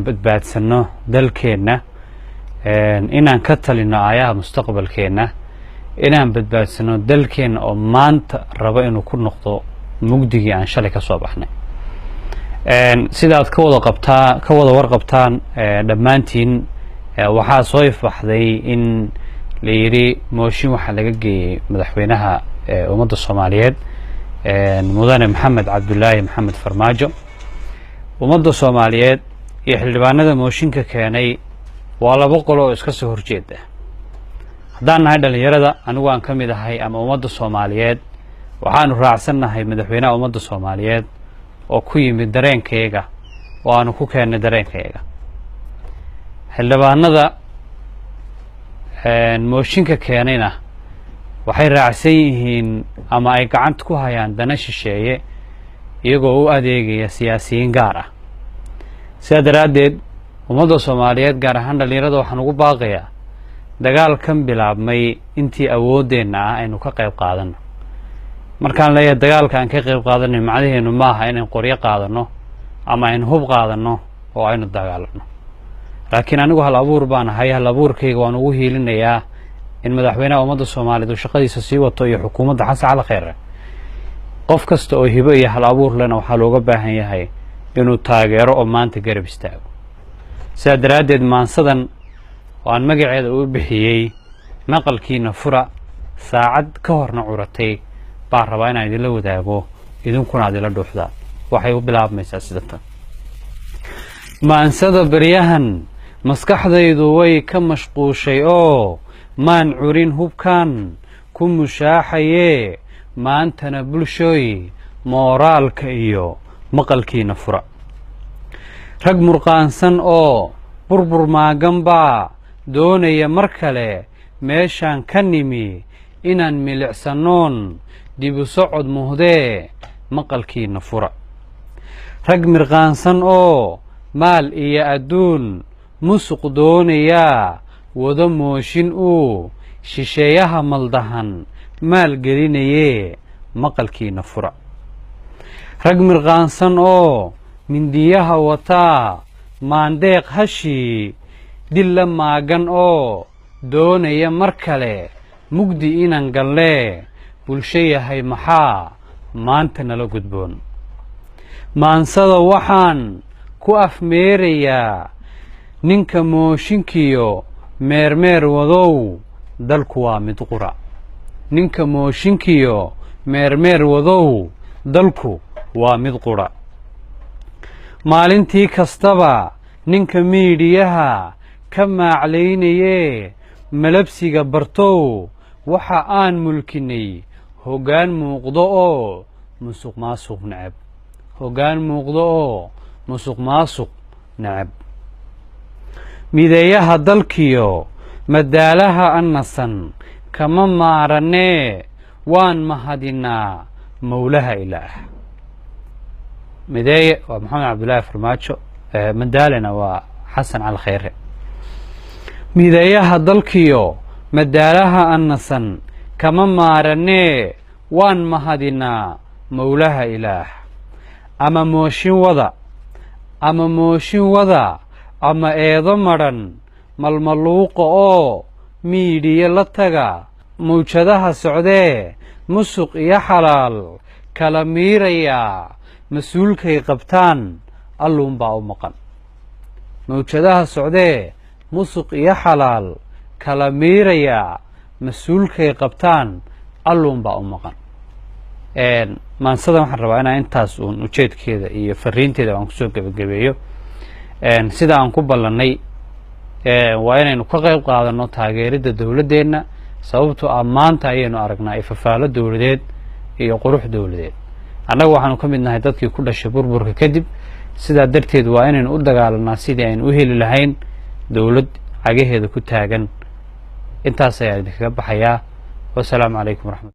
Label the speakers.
Speaker 1: badbaadsano dalkeenna inaan ka talino aayaha mustaqbalkeenna inaan badbaadsano dalkeenna oo maanta rabo inuu ku noqdo mugdigii aan shalay ka soo baxnay sidaad ka wada warqabtaan dhammaantiin waxaa soo ifbaxday in la yidhi mooshin waxaa laga geeyey madaxweynaha ummadda Soomaaliyeed mudane maxamed cabdullaahi maxamed farmaajo ummadda Soomaaliyeed iyo xildhibaanada mooshinka keenay waa laba qolo oo iska soo horjeeda haddaan nahay dhalinyarada anigu aan ka mid ahay ama ummadda Soomaaliyeed waxaanu raacsannahay madaxweynaha ummadda Soomaaliyeed oo ku yimid dareenkayga oo aanu ku keenay dareenkayga xildhibaanada mooshinka keenayna waxay raacsan yihiin ama ay gacanta ku hayaan dana shisheeye iyagoo u adeegaya siyaasiyiin gaar ah sidaa daraaddeed ummadda Soomaaliyeed gaar ahaan dhalinyarada waxaan ugu baaqayaa dagaalkan bilaabmay intii awoodeenna ah aynu ka qayb qaadano markaan leeyahay dagaalka aan ka qayb qaadanay macnaheedu ma aha inaan qoryo qaadano ama aynu hub qaadano oo aynu dagaalano laakiin anigu hal abuur baan ahay hal abuurkayga waan ugu hiilinayaa in madaxweynaha ummadda Soomaaliyeed uu shaqadiisa sii wato iyo xukuumadda xasan cali khayre qof kasta oo hibo iyo hal abuur lena waxaa looga baahan yahay inuu taageero oo maanta garab istaago sidaa daraaddeed maansadan oo aan magaceeda u bixiyey maqalkiina fura saacad ka horna curatay baan rabaa inaan idinla wadaago idinkuna aad ila dhuuxdaa waxay u bilaabmaysaa sida tan maansada baryahan maskaxdaydu way ka mashquushay oo maan curin hubkan ku mushaaxaye maantana bulshooy mooraalka iyo maqalkiina fura rag murqaansan oo burbur maagan baa doonaya mar kale meeshaan ka nimi inaan milicsanoon dib u socod muhdee maqalkiina fura rag mirqaansan oo maal iyo adduun musuq doonaya wada mooshin uu shisheeyaha maldahan maal gelinaye maqalkiina fura rag mirqaansan oo mindiyaha wataa maandeeq hashii dil la maagan oo doonaya mar kale mugdi inaan galle bulsho yahay maxaa maanta nala gudboon maansada waxaan ku afmeerayaa ninka mooshinkiyo meermeer wadow dalku waa mid qura ninka mooshinkiyo meermeer wadow dalku waa mid qura maalintii kastaba ninka miidhiyaha ka maaclaynaye malabsiga bartow waxa aan mulkinay hoggaan muuqdo oo musuq maasuq nacab hoggaan muuqdo oo musuq maasuq nacab mideeyaha dalkiyo madaalaha annasan kama maaranee waan mahadinaa mawlaha ilaah mideeye waa maxamed cabdullaahi farmaajo madaalena waa xasan cali khayre mideeyaha dalkiyo madaalaha annasan kama maaranee waan mahadinaa mawlaha ilaah ama mooshin wada ama eedo madhan malmaluuqa oo miidhiye la taga mawjadaha socdee musuq iyo xalaal kala miirayaa mas-uulkay qabtaan alluunbaa u maqan mawjadaha socdee musuq iyo xalaal kala miirayaa mas-uulkay qabtaan alluunbaa u maqan maansadan waxaan rabaa inaan intaas uun ujeedkeeda iyo fariinteeda aan kusoo gebagabeeyo sida aan ku ballannay waa inaynu ka qayb qaadano taageeridda dowladdeenna sababtoo ah maanta ayaynu aragnaa ifafaalo dowladeed iyo qurux dowladeed annaga waxaanu ka mid nahay dadkii ku dhashay burburka kadib sidaa darteed waa inaynu u dagaalanaa sidii aynu u heli lahayn dowlad cagaheeda ku taagan intaas ayaan idinkaga baxayaa wasalaamu calaykum waraxmat